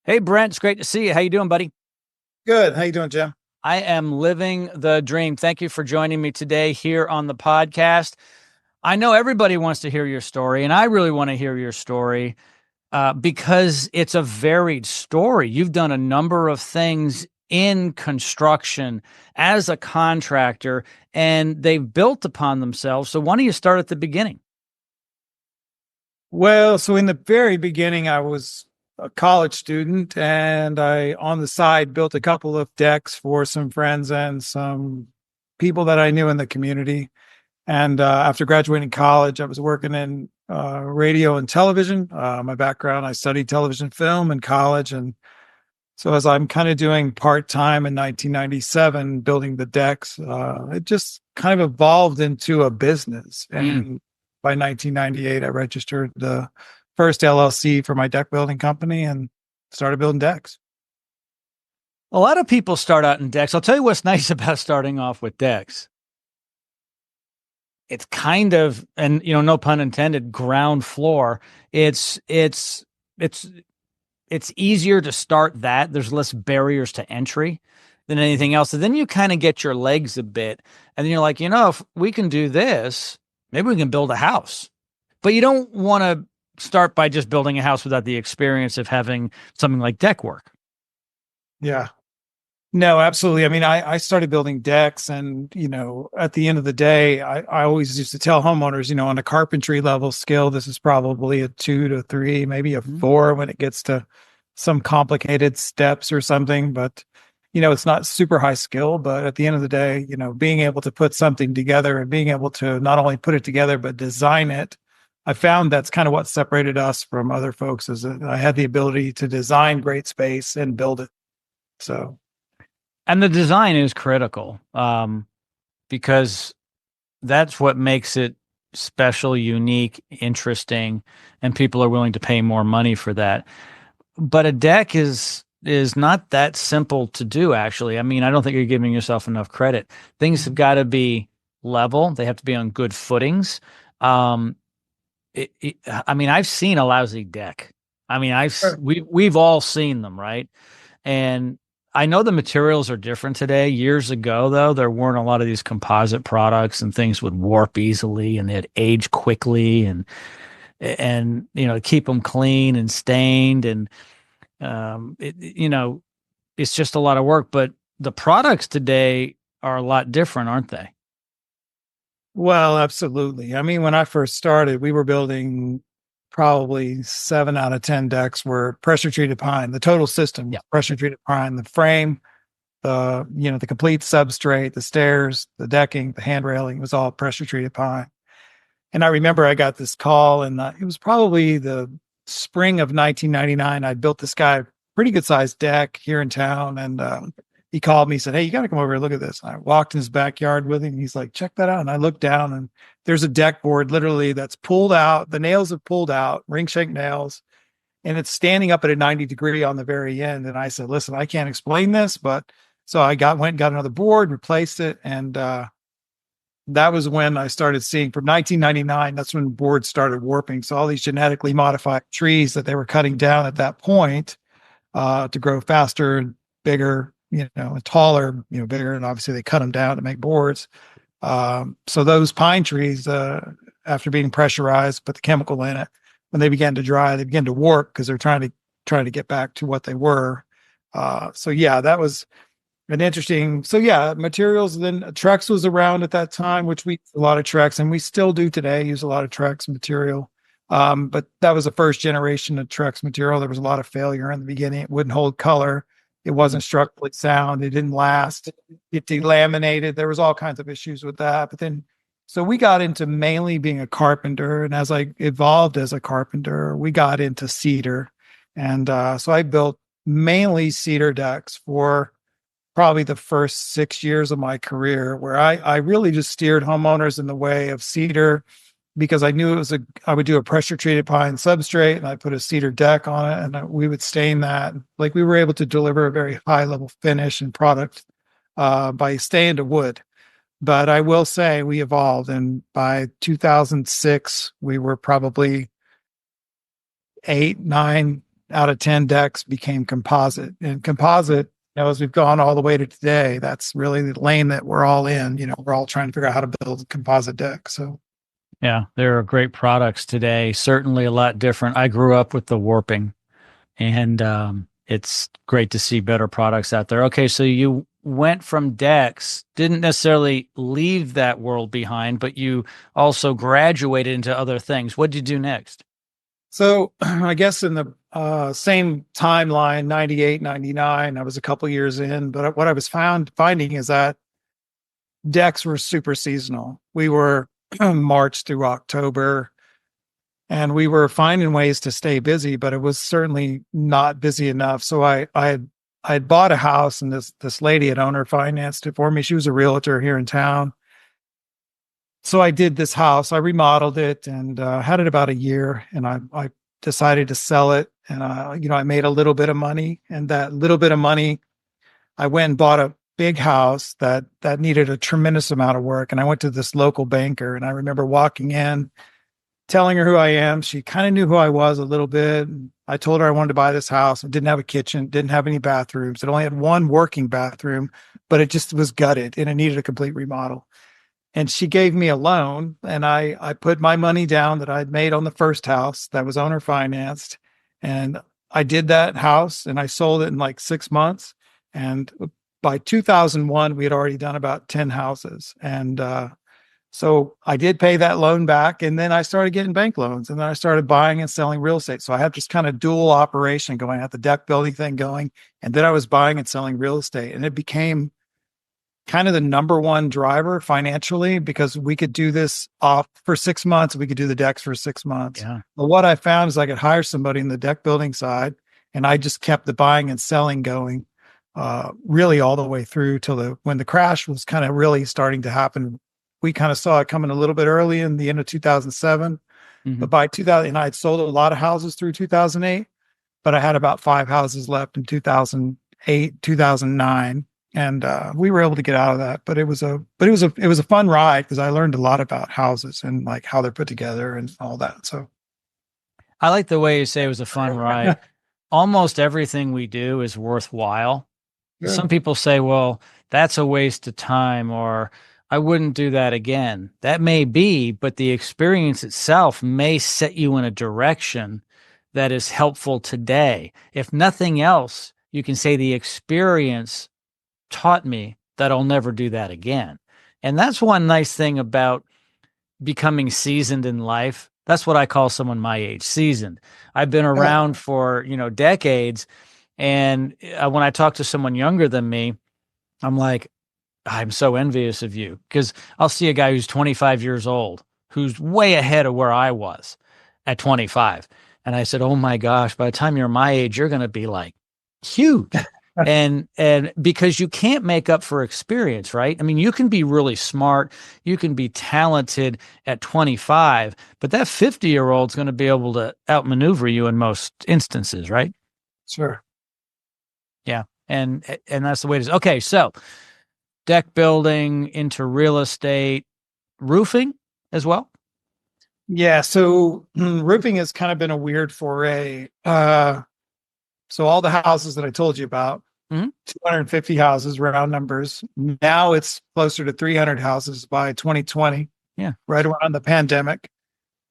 Hey, Brent, it's great to see you. How you doing, buddy? Good. How you doing, Jim? I am living the dream. Thank you for joining me today here on the podcast. I know everybody wants to hear your story, and I really want to hear your story because it's a varied story. You've done a number of things in construction as a contractor, and they've built upon themselves. So why don't you start at the beginning? Well, so in the very beginning, I was a college student and I, on the side, built a couple of decks for some friends and some people that I knew in the community. And after graduating college, I was working in radio and television. My background, I studied television film in college. And so as I'm kind of doing part-time in 1997, building the decks, it just kind of evolved into a business. Mm. And by 1998, I registered the first LLC for my deck building company and started building decks. A lot of people start out in decks. I'll tell you what's nice about starting off with decks. It's kind of, and no pun intended, ground floor. It's it's easier to start that. There's less barriers to entry than anything else. And then you kind of get your legs a bit, and then you're like, if we can do this, maybe we can build a house. But you don't want to start by just building a house without the experience of having something like deck work. Yeah. No, absolutely. I mean, I started building decks and, at the end of the day, I always used to tell homeowners, on a carpentry level skill, this is probably a 2 to 3, maybe a Mhm. 4 when it gets to some complicated steps or something. But, it's not super high skill, but at the end of the day, being able to put something together and being able to not only put it together, but design it. I found that's kind of what separated us from other folks is that I had the ability to design great space and build it. So. And the design is critical because that's what makes it special, unique, interesting, and people are willing to pay more money for that. But a deck is not that simple to do, actually. I mean, I don't think you're giving yourself enough credit. Things have got to be level, they have to be on good footings. Um, I mean, I've seen a lousy deck. I mean, we've all seen them, right? And I know the materials are different today. Years ago, though, there weren't a lot of these composite products, and things would warp easily and they'd age quickly, and keep them clean and stained, and it's just a lot of work. But the products today are a lot different, aren't they? Well, absolutely. I mean, when I first started, we were building probably 7 out of 10 decks were pressure treated pine. The total system Yeah. was pressure treated pine, the frame, the complete substrate, the stairs, the decking, the hand railing was all pressure treated pine. And I remember I got this call, and it was probably the spring of 1999. I built this guy a pretty good sized deck here in town, and he called me, said, "Hey, you got to come over and look at this." And I walked in his backyard with him. He's like, "Check that out." And I looked down, and there's a deck board literally that's pulled out. The nails have pulled out, ring shank nails, and it's standing up at a 90-degree on the very end. And I said, "Listen, I can't explain this, but." So I went and got another board, replaced it, and that was when I started seeing from 1999. That's when boards started warping. So all these genetically modified trees that they were cutting down at that point to grow faster and bigger, and taller, bigger, and obviously they cut them down to make boards. So those pine trees, after being pressurized, put the chemical in it. When they began to dry, they began to warp because they're trying to get back to what they were. So yeah, that was an interesting. So yeah, materials. Then Trex was around at that time, which we a lot of Trex, and we still do today. Use a lot of Trex material. But that was the first generation of Trex material. There was a lot of failure in the beginning. It wouldn't hold color. It wasn't structurally sound. It didn't last. It delaminated. There was all kinds of issues with that. But then, so we got into mainly being a carpenter, and as I evolved as a carpenter, we got into cedar, and so I built mainly cedar decks for probably the first 6 years of my career, where I really just steered homeowners in the way of cedar because I knew I would do a pressure treated pine substrate and I put a cedar deck on it, and we would stain that. Like, we were able to deliver a very high level finish and product by staying to wood. But I will say we evolved, and by 2006, we were probably 8, 9 out of 10 decks became composite. And composite, as we've gone all the way to today, that's really the lane that we're all in. We're all trying to figure out how to build a composite deck. So Yeah, there are great products today. Certainly a lot different. I grew up with the warping, and it's great to see better products out there. Okay, so you went from decks, didn't necessarily leave that world behind, but you also graduated into other things. What did you do next? So I guess in the same timeline, 98, 99, I was a couple years in, but what I was finding is that decks were super seasonal. We were March through October, and we were finding ways to stay busy, but it was certainly not busy enough. So I had bought a house, and this lady had owner financed it for me. She was a realtor here in town. So I did this house. I remodeled it and had it about a year, and I decided to sell it. And I made a little bit of money, and that little bit of money, I went and bought a big house that needed a tremendous amount of work. And I went to this local banker, and I remember walking in, telling her who I am. She kind of knew who I was a little bit. I told her I wanted to buy this house. It didn't have a kitchen, didn't have any bathrooms. It only had one working bathroom, but it just was gutted and it needed a complete remodel. And she gave me a loan, and I put my money down that I'd made on the first house that was owner financed. And I did that house, and I sold it in like 6 months. And by 2001, we had already done about 10 houses. And so I did pay that loan back, and then I started getting bank loans, and then I started buying and selling real estate. So I had this kind of dual operation going. I had the deck building thing going, and then I was buying and selling real estate. And it became kind of the number one driver financially, because we could do this off for 6 months. We could do the decks for 6 months. Yeah. But what I found is I could hire somebody in the deck building side, and I just kept the buying and selling going really all the way through till when the crash was kind of really starting to happen. We kind of saw it coming a little bit early in the end of 2007, but by 2000, and I had sold a lot of houses through 2008, but I had about 5 houses left in 2008, 2009. And we were able to get out of that, but it was a fun ride, because I learned a lot about houses and like how they're put together and all that. So I like the way you say it was a fun ride. Almost everything we do is worthwhile. yeah. Some people say, well, that's a waste of time, or I wouldn't do that again. That may be, but the experience itself may set you in a direction that is helpful today. If nothing else, you can say the experience taught me that I'll never do that again. And that's one nice thing about becoming seasoned in life. That's what I call someone my age, seasoned. I've been around for, decades. And when I talk to someone younger than me, I'm like, I'm so envious of you, because I'll see a guy who's 25 years old, who's way ahead of where I was at 25. And I said, oh my gosh, by the time you're my age, you're going to be like huge. and because you can't make up for experience, right? I mean, you can be really smart, you can be talented at 25, but that 50-year-old's going to be able to outmaneuver you in most instances, right? Sure. Yeah. And that's the way it is. Okay. So deck building into real estate, roofing as well. Yeah. So roofing has kind of been a weird foray. So all the houses that I told you about, 250 houses, round numbers. Now it's closer to 300 houses by 2020. Yeah. Right around the pandemic.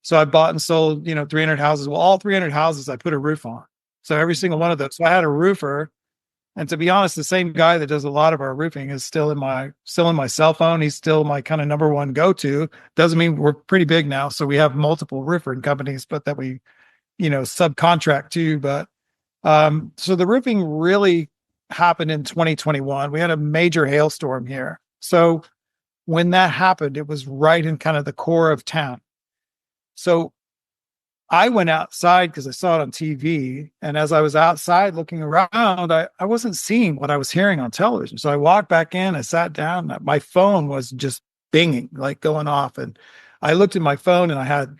So I bought and sold, 300 houses. Well, all 300 houses I put a roof on. So every single one of those. So I had a roofer. And to be honest, the same guy that does a lot of our roofing is still in my cell phone. He's still my kind of number one go-to. Doesn't mean we're pretty big now. So we have multiple roofing companies, but that we, subcontract to. But so the roofing really happened in 2021. We had a major hailstorm here. So when that happened, it was right in kind of the core of town. So I went outside because I saw it on TV. And as I was outside looking around, I wasn't seeing what I was hearing on television. So I walked back in, I sat down, my phone was just binging, like going off. And I looked at my phone and I had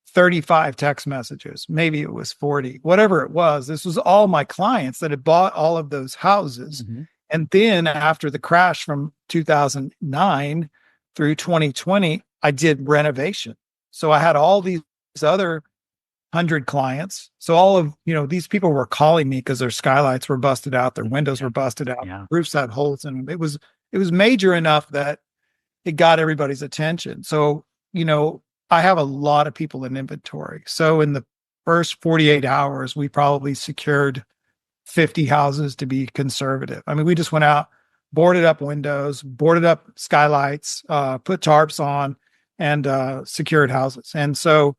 35 text messages. Maybe it was 40, whatever it was. This was all my clients that had bought all of those houses. Mm-hmm. And then after the crash from 2009 through 2020, I did renovation. So I had all these other 100 clients. So all of, these people were calling me because their skylights were busted out, their windows were busted out, Yeah. roofs had holes in them. It was major enough that it got everybody's attention. So, I have a lot of people in inventory. So in the first 48 hours, we probably secured 50 houses to be conservative. I mean, we just went out, boarded up windows, boarded up skylights, put tarps on, and secured houses. And so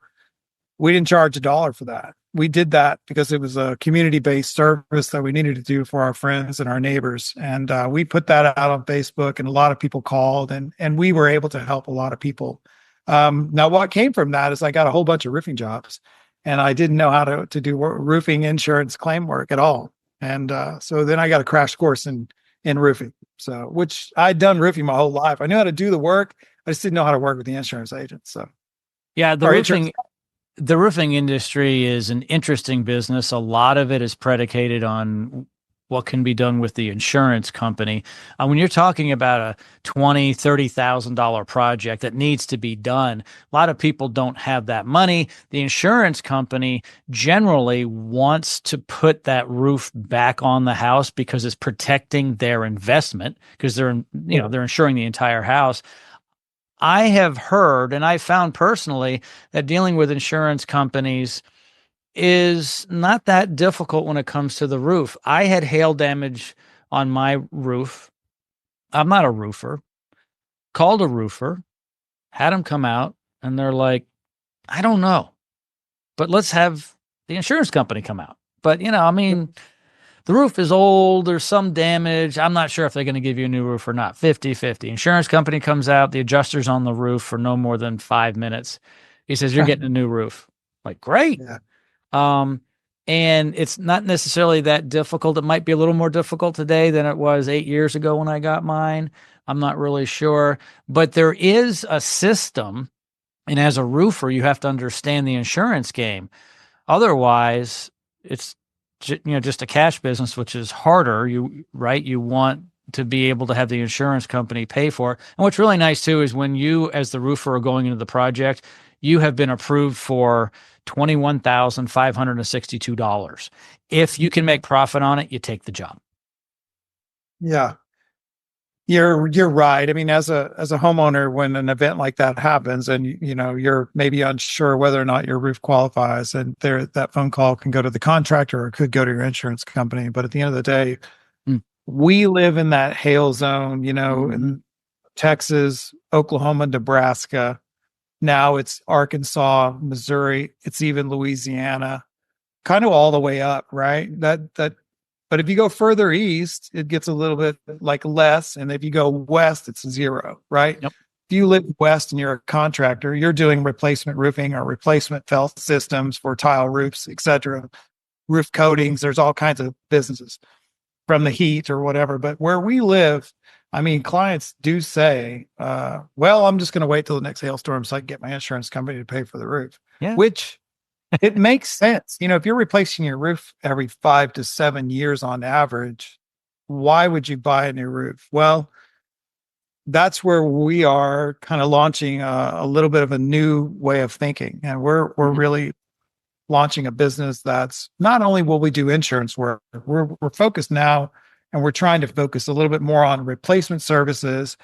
we didn't charge a dollar for that. We did that because it was a community-based service that we needed to do for our friends and our neighbors. And we put that out on Facebook, and a lot of people called, and we were able to help a lot of people. Now, what came from that is I got a whole bunch of roofing jobs, and I didn't know how to do roofing insurance claim work at all. And so then I got a crash course in roofing. So, which I'd done roofing my whole life. I knew how to do the work. I just didn't know how to work with the insurance agent. So, Yeah, our insurance. the roofing industry is an interesting business. A lot of it is predicated on what can be done with the insurance company. When you're talking about a $20,000-$30,000 project that needs to be done, a lot of people don't have that money. The insurance company generally wants to put that roof back on the house because it's protecting their investment, because they're insuring the entire house. I have heard, and I found personally, that dealing with insurance companies is not that difficult when it comes to the roof. I had hail damage on my roof. I'm not a roofer. Called a roofer, had them come out, and they're like, I don't know, but let's have the insurance company come out. But, I mean, the roof is old, there's some damage. I'm not sure if they're going to give you a new roof or not. 50-50. Insurance company comes out, the adjuster's on the roof for no more than 5 minutes. He says, you're getting a new roof. Like, great. Yeah. And it's not necessarily that difficult. It might be a little more difficult today than it was 8 years ago when I got mine. I'm not really sure, but there is a system. And as a roofer, you have to understand the insurance game. Otherwise, it's just a cash business, which is harder. You want to be able to have the insurance company pay for it. And what's really nice too is when you, as the roofer, are going into the project, you have been approved for $21,562. If you can make profit on it, you take the job. Yeah. You're right. I mean, as a homeowner, when an event like that happens and you're maybe unsure whether or not your roof qualifies, and that phone call can go to the contractor or it could go to your insurance company. But at the end of the day, we live in that hail zone, in Texas, Oklahoma, Nebraska. Now it's Arkansas, Missouri, it's even Louisiana, kind of all the way up, right? But if you go further east, it gets a little bit like less. And if you go west, it's zero, right? Yep. If you live west and you're a contractor, you're doing replacement roofing or replacement felt systems for tile roofs, et cetera, roof coatings. There's all kinds of businesses from the heat or whatever. But where we live, I mean, clients do say, well, I'm just going to wait till the next hailstorm so I can get my insurance company to pay for the roof, which it makes sense. If you're replacing your roof every 5 to 7 years on average, why would you buy a new roof? Well, that's where we are kind of launching a little bit of a new way of thinking. And we're really launching a business that's not only will we do insurance work, we're focused now, and we're trying to focus a little bit more on replacement services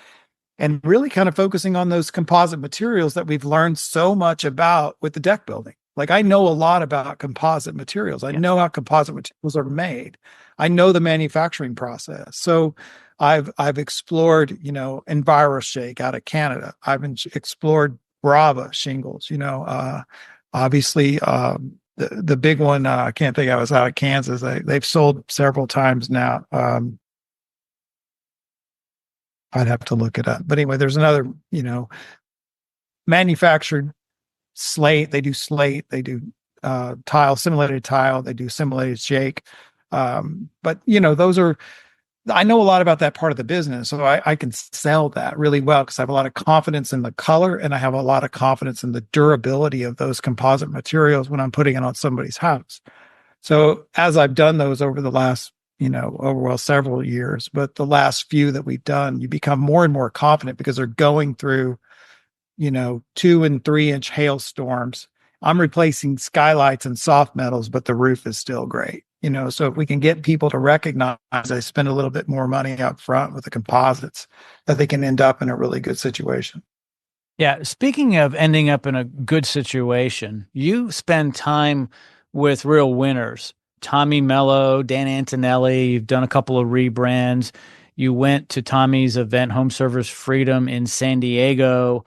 and really kind of focusing on those composite materials that we've learned so much about with the deck building. Like, I know a lot about composite materials. I know how composite materials are made. I know the manufacturing process. So I've explored, EnviroShake out of Canada. I've explored Brava shingles, obviously, the big one, I can't think of, was out of Kansas. They've sold several times now. I'd have to look it up. But anyway, there's another, manufactured slate. They do slate. They do tile, simulated tile. They do simulated shake. But, those are, I know a lot about that part of the business. So I can sell that really well because I have a lot of confidence in the color, and I have a lot of confidence in the durability of those composite materials when I'm putting it on somebody's house. So as I've done those over the last, several years, but the last few that we've done, you become more and more confident because they're going through, 2 and 3 inch hailstorms I'm replacing skylights and soft metals, but the roof is still great. So if we can get people to recognize they spend a little bit more money up front with the composites, that they can end up in a really good situation. Yeah. Speaking of ending up in a good situation, you spend time with real winners. Tommy Mello, Dan Antonelli, you've done a couple of rebrands. You went to Tommy's event, Home Service Freedom in San Diego.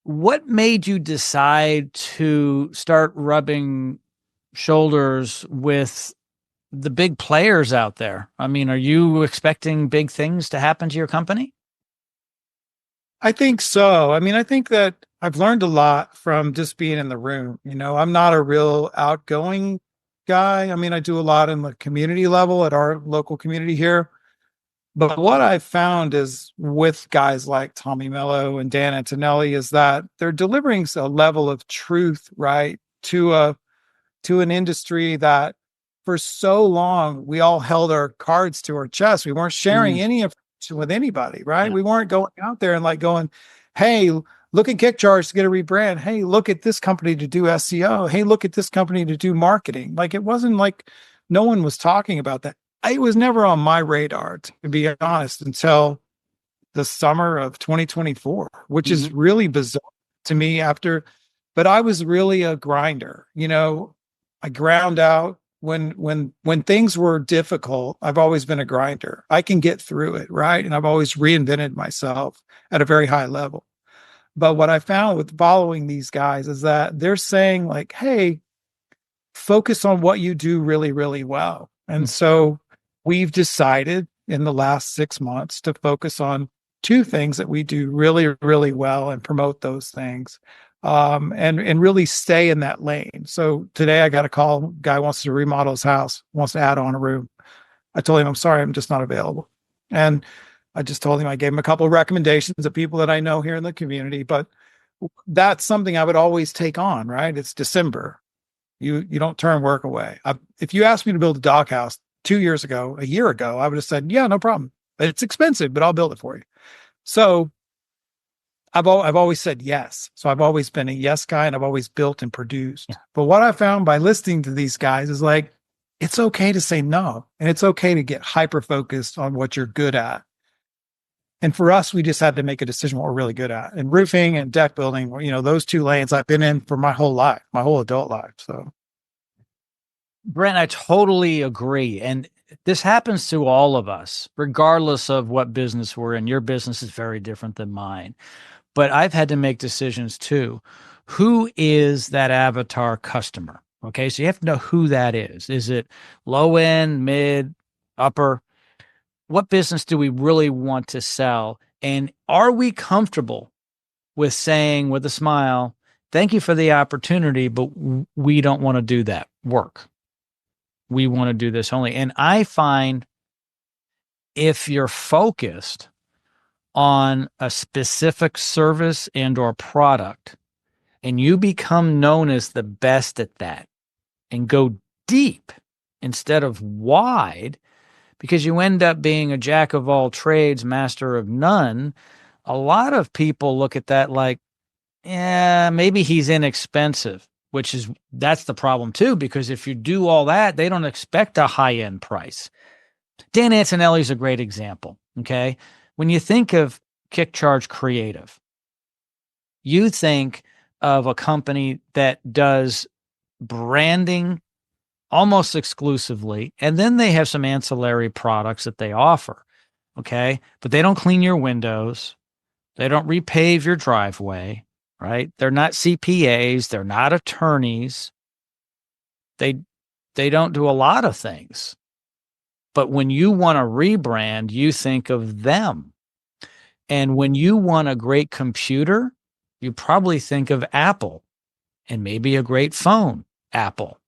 What made you decide to start rubbing shoulders with the big players out there? I mean, are you expecting big things to happen to your company? I think so. I mean, I think that I've learned a lot from just being in the room. I'm not a real outgoing guy. I mean, I do a lot in the community level at our local community here. But what I've found is with guys like Tommy Mello and Dan Antonelli is that they're delivering a level of truth, right, to an industry that for so long we all held our cards to our chest. We weren't sharing Mm, any information with anybody, right? yeah. We weren't going out there and like going, hey, look at KickCharge to get a rebrand. Hey, look at this company to do SEO. Hey, look at this company to do marketing. Like it wasn't like no one was talking about that. It was never on my radar, to be honest, until the summer of 2024, which is Mhm. really bizarre to me but I was really a grinder. I ground out when things were difficult. I've always been a grinder. I can get through it, right? And I've always reinvented myself at a very high level. But what I found with following these guys is that they're saying like, hey, focus on what you do really, really well. And so we've decided in the last 6 months to focus on two things that we do really, really well and promote those things. And really stay in that lane. So today I got a call, guy wants to remodel his house, wants to add on a room. I told him, I'm sorry, I'm just not available. And I just told him, I gave him a couple of recommendations of people that I know here in the community, but that's something I would always take on, right? It's December. You don't turn work away. If you asked me to build a doghouse 2 years ago, a year ago, I would have said, yeah, no problem. It's expensive, but I'll build it for you. So I've always said yes. So I've always been a yes guy, and I've always built and produced. But what I found by listening to these guys is like, it's okay to say no, and it's okay to get hyper focused on what you're good at. And for us, we just had to make a decision what we're really good at. And roofing and deck building, those two lanes I've been in for my whole life, my whole adult life. So Brent, I totally agree. And this happens to all of us, regardless of what business we're in. Your business is very different than mine. But I've had to make decisions too. Who is that avatar customer? Okay. So you have to know who that is. Is it low end, mid, upper? What business do we really want to sell? And are we comfortable with saying with a smile, thank you for the opportunity, but we don't want to do that work. We want to do this only. And I find if you're focused on a specific service and or product and you become known as the best at that and go deep instead of wide, because you end up being a jack of all trades, master of none, a lot of people look at that like, yeah, maybe he's inexpensive, that's the problem too, because if you do all that, they don't expect a high end price. Dan Antonelli is a great example. Okay. When you think of Kick Charge Creative, you think of a company that does branding almost exclusively, and then they have some ancillary products that they offer. Okay. But they don't clean your windows, they don't repave your driveway, right? They're not CPAs, they're not attorneys. They they don't do a lot of things. But when you want to rebrand, you think of them. And when you want a great computer, you probably think of Apple and maybe a great phone, Apple.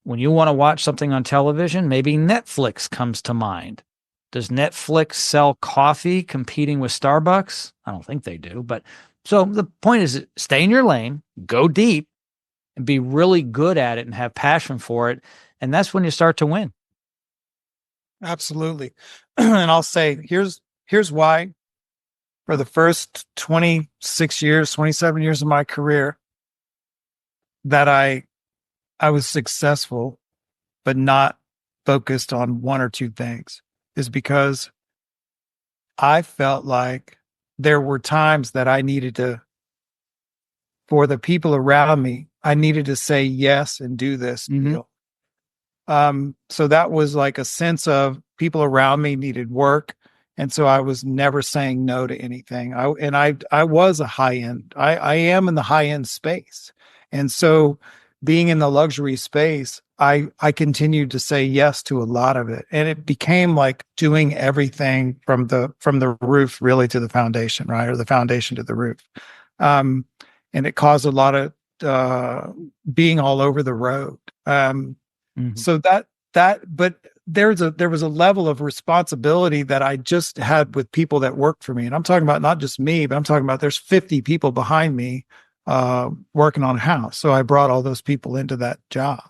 When you want to watch something on television, maybe Netflix comes to mind. Does Netflix sell coffee competing with Starbucks? I don't think they do. But so the point is stay in your lane, go deep, and be really good at it and have passion for it. And that's when you start to win. absolutely. And I'll say, here's why. For the first 26 years, 27 years of my career, that I was successful, but not focused on one or two things is because I felt like there were times that I needed to, for the people around me, I needed to say yes and do this deal. So that was like a sense of people around me needed work. And so I was never saying no to anything. I was a high end. I am in the high end space. And so being in the luxury space, I continued to say yes to a lot of it. And it became like doing everything from the roof really to the foundation, right? Or the foundation to the roof. And it caused a lot of being all over the road. So but there was a level of responsibility that I just had with people that worked for me. And I'm talking about not just me, but I'm talking about there's 50 people behind me working on a house. So I brought all those people into that job.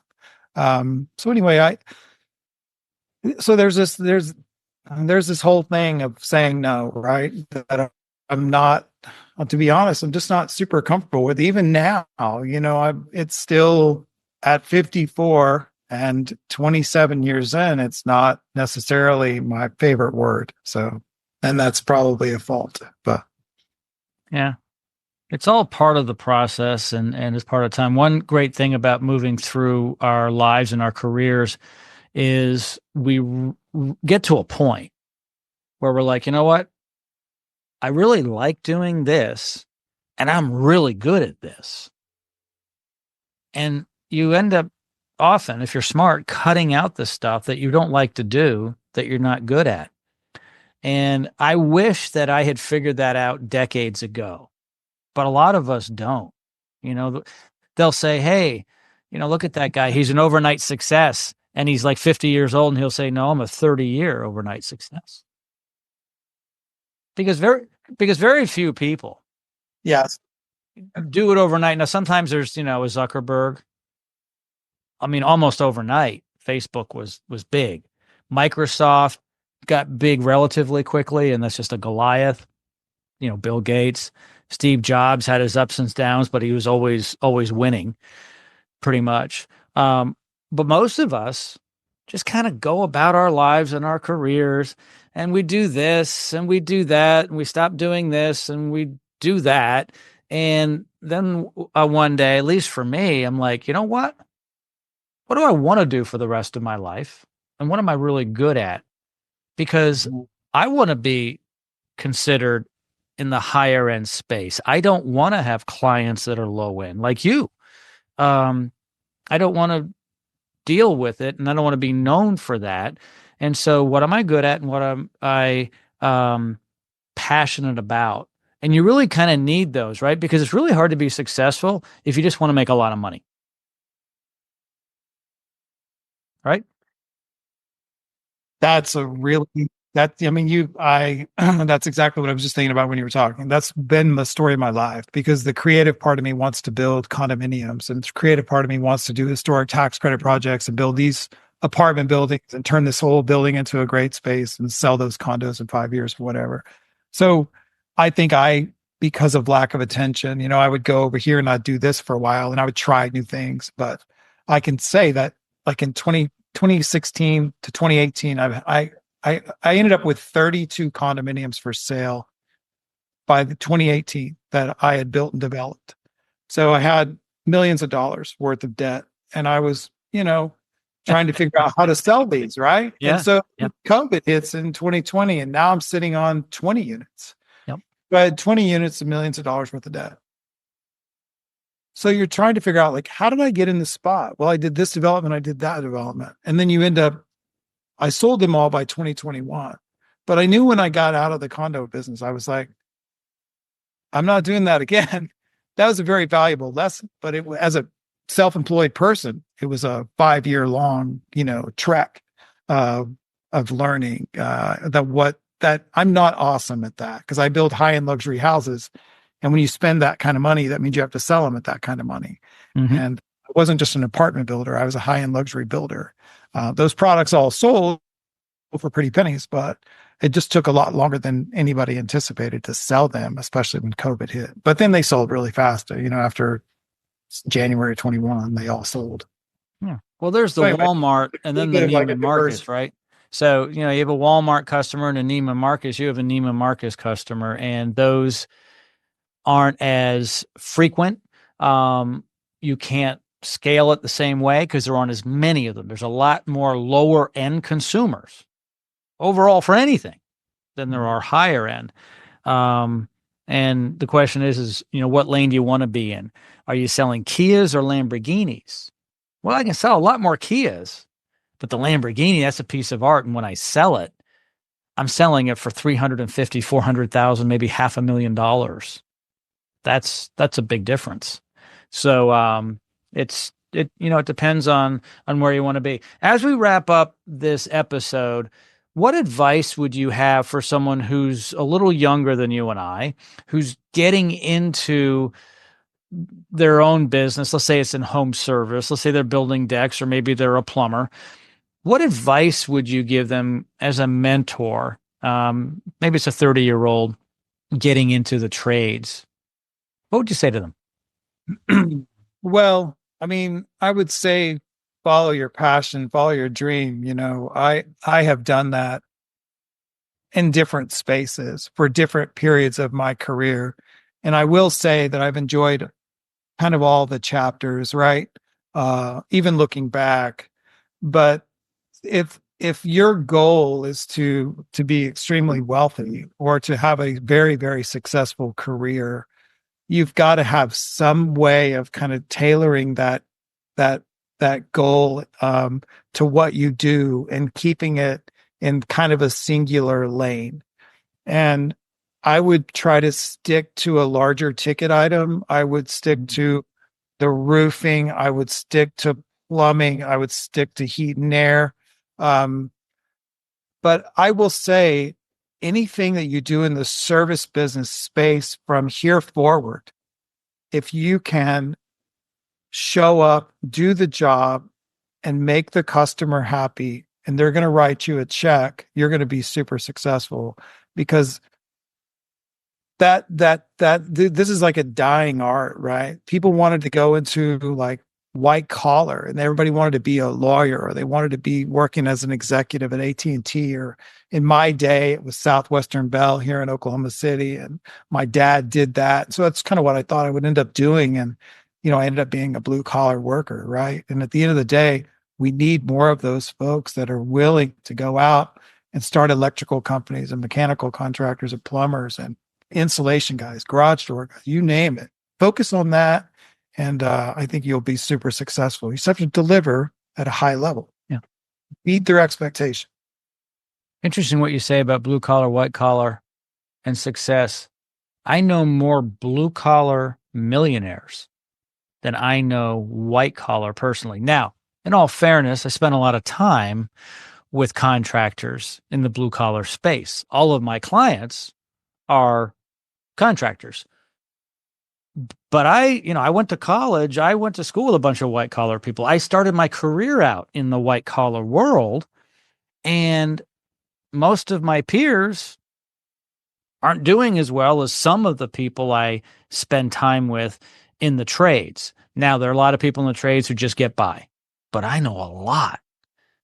So anyway, there's this whole thing of saying no, right? That I'm not, to be honest, I'm just not super comfortable with. Even now, it's still at 54 and 27 years in, it's not necessarily my favorite word. So, and that's probably a fault, but Yeah. It's all part of the process and is part of time. One great thing about moving through our lives and our careers is we get to a point where we're like, you know what? I really like doing this and I'm really good at this. And you end up often, if you're smart, cutting out the stuff that you don't like to do that you're not good at. And I wish that I had figured that out decades ago, but a lot of us don't. They'll say, hey, look at that guy. He's an overnight success. And he's like 50 years old. And he'll say, no, I'm a 30-year overnight success. Because very few people yes, do it overnight. Now, sometimes there's, a Zuckerberg. I mean, almost overnight, Facebook was big. Microsoft got big relatively quickly, and that's just a Goliath. Bill Gates, Steve Jobs had his ups and downs, but he was always winning, pretty much. But most of us just kind of go about our lives and our careers, and we do this and we do that, and we stop doing this and we do that. And then one day, at least for me, I'm like, you know what? What do I want to do for the rest of my life? And what am I really good at? Because I want to be considered in the higher end space. I don't want to have clients that are low end like you. I don't want to deal with it, and I don't want to be known for that. And so what am I good at and what am I passionate about? And you really kind of need those, right? Because it's really hard to be successful if you just want to make a lot of money. Right? that's a really that I mean that's exactly what I was just thinking about when you were talking. That's been the story of my life because the creative part of me wants to build condominiums and the creative part of me wants to do historic tax credit projects and build these apartment buildings and turn this whole building into a great space and sell those condos in 5 years or whatever. So I think because of lack of attention, I would go over here and I'd do this for a while and I would try new things. But I can say that like in 2016 to 2018, I ended up with 32 condominiums for sale by the 2018 that I had built and developed. So I had millions of dollars worth of debt and I was, trying to figure out how to sell these, right? Yeah. And so Yep. COVID hits in 2020 and now I'm sitting on 20 units. Yep. So I had 20 units of millions of dollars worth of debt. So you're trying to figure out like, how did I get in this spot? Well, I did this development, I did that development. And then you end up, I sold them all by 2021. But I knew when I got out of the condo business, I was like, I'm not doing that again. That was a very valuable lesson. But as a self-employed person, it was a 5-year long, trek of learning that I'm not awesome at that because I build high-end luxury houses. And when you spend that kind of money, that means you have to sell them at that kind of money. Mm-hmm. And I wasn't just an apartment builder. I was a high-end luxury builder. Those products all sold for pretty pennies, but it just took a lot longer than anybody anticipated to sell them, especially when COVID hit. But then they sold really fast, after January 21, they all sold. Yeah. Well, there's the So anyway, Walmart and then the like a Neiman diverse. Marcus, right? So, you have a Walmart customer and a Neiman Marcus. You have a Neiman Marcus customer, and those aren't as frequent. You can't scale it the same way because there aren't as many of them. There's a lot more lower end consumers overall for anything than there are higher end. Um, and the question is, what lane do you want to be in? Are you selling Kias or Lamborghinis? Well, I can sell a lot more Kias, but the Lamborghini, that's a piece of art. And when I sell it, I'm selling it for 350, 400,000, maybe $500,000. That's a big difference. So it depends on where you want to be. As we wrap up this episode, what advice would you have for someone who's a little younger than you and I, who's getting into their own business? Let's say it's in home service. Let's say they're building decks, or maybe they're a plumber. What advice would you give them as a mentor? Maybe it's a 30-year-old getting into the trades. What would you say to them? Well, I mean, I would say follow your passion, follow your dream. I have done that in different spaces for different periods of my career. And I will say that I've enjoyed kind of all the chapters, right? Even looking back. But if your goal is to be extremely wealthy or to have a very, very successful career, you've got to have some way of kind of tailoring that goal to what you do and keeping it in kind of a singular lane. And I would try to stick to a larger ticket item. I would stick to the roofing. I would stick to plumbing. I would stick to heat and air. But I will say anything that you do in the service business space from here forward, if you can show up, do the job, and make the customer happy, and they're going to write you a check, you're going to be super successful, because this is like a dying art, right? People wanted to go into like white collar, and everybody wanted to be a lawyer, or they wanted to be working as an executive at AT&T, or in my day it was Southwestern Bell here in Oklahoma City, and my dad did that. So that's kind of what I thought I would end up doing, and I ended up being a blue collar worker, right? And at the end of the day, we need more of those folks that are willing to go out and start electrical companies and mechanical contractors and plumbers and insulation guys, garage door guys, you name it. Focus on that. And I think you'll be super successful. You just have to deliver at a high level. Yeah. Meet their expectation. Interesting what you say about blue collar, white collar, and success. I know more blue collar millionaires than I know white collar personally. Now, in all fairness, I spent a lot of time with contractors in the blue collar space. All of my clients are contractors. But I went to college. I went to school with a bunch of white collar people. I started my career out in the white collar world, and most of my peers aren't doing as well as some of the people I spend time with in the trades. Now, there are a lot of people in the trades who just get by, but I know a lot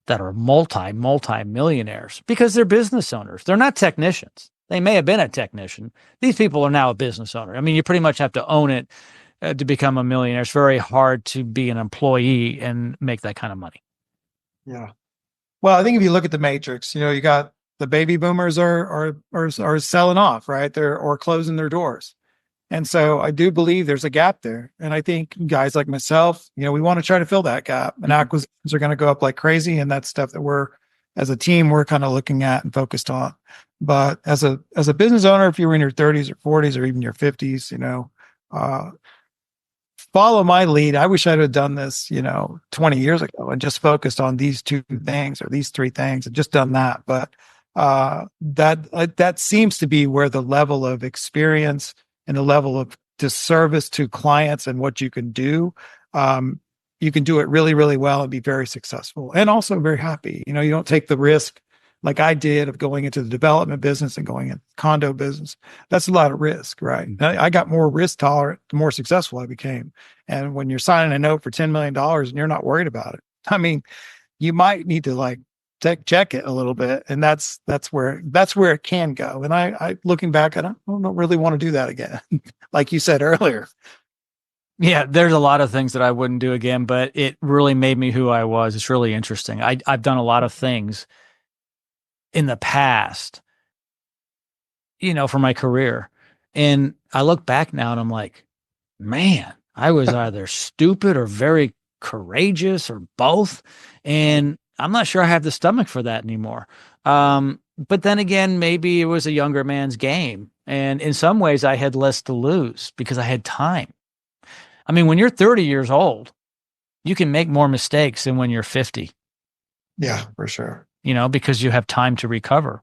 that are multi millionaires because they're business owners. They're not technicians. They may have been a technician. These people are now a business owner. I mean, you pretty much have to own it to become a millionaire. It's very hard to be an employee and make that kind of money. Yeah. Well, I think if you look at the matrix, you got the baby boomers are selling off, right? Or closing their doors. And so I do believe there's a gap there. And I think guys like myself, we want to try to fill that gap. And acquisitions are going to go up like crazy. And that's stuff that as a team, we're kind of looking at and focused on. But as a business owner, if you were in your 30s or 40s or even your 50s, follow my lead. I wish I'd have done this, 20 years ago and just focused on these two things or these three things and just done that. But that seems to be where the level of experience and the level of disservice to clients and what you can do. You can do it really, really well and be very successful and also very happy. You don't take the risk like I did of going into the development business and going into the condo business. That's a lot of risk, right? I got more risk tolerant the more successful I became. And when you're signing a note for $10 million and you're not worried about it, I mean, you might need to like check it a little bit. And that's where it can go. And I looking back, I don't really want to do that again. Like you said earlier. Yeah, there's a lot of things that I wouldn't do again, but it really made me who I was. It's really interesting. I've done a lot of things in the past, for my career. And I look back now and I'm like, man, I was either stupid or very courageous or both. And I'm not sure I have the stomach for that anymore. But then again, maybe it was a younger man's game. And in some ways, I had less to lose because I had time. I mean, when you're 30 years old, you can make more mistakes than when you're 50. Yeah, for sure. Because you have time to recover.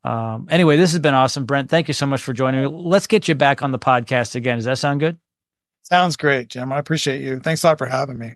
Anyway, this has been awesome, Brent. Thank you so much for joining me. Let's get you back on the podcast again. Does that sound good? Sounds great, Jim. I appreciate you. Thanks a lot for having me.